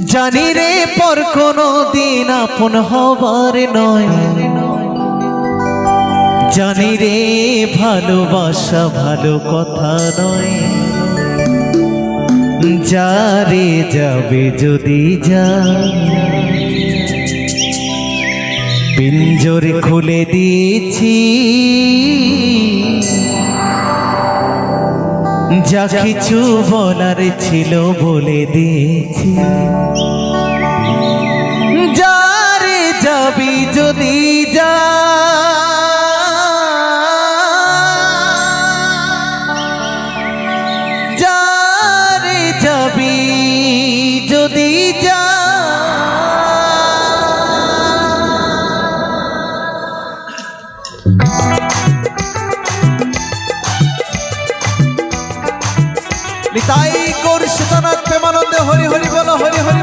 জানি রে পর কোনো দিন আপন হবার নয়, জানি রে ভালোবাসা ভালো কথা নয়। যারে যাবে যদি যা, পিঞ্জরে খুলে দিয়েছি, যা কিছু বলার ছিল বলে দিয়েছি। যারে যাবি যদি যা, যারে যাবি যদি যা, নিতাই গৌর সীতানাথ প্রেমানন্দে হরি হরি বলো, হরি হরি।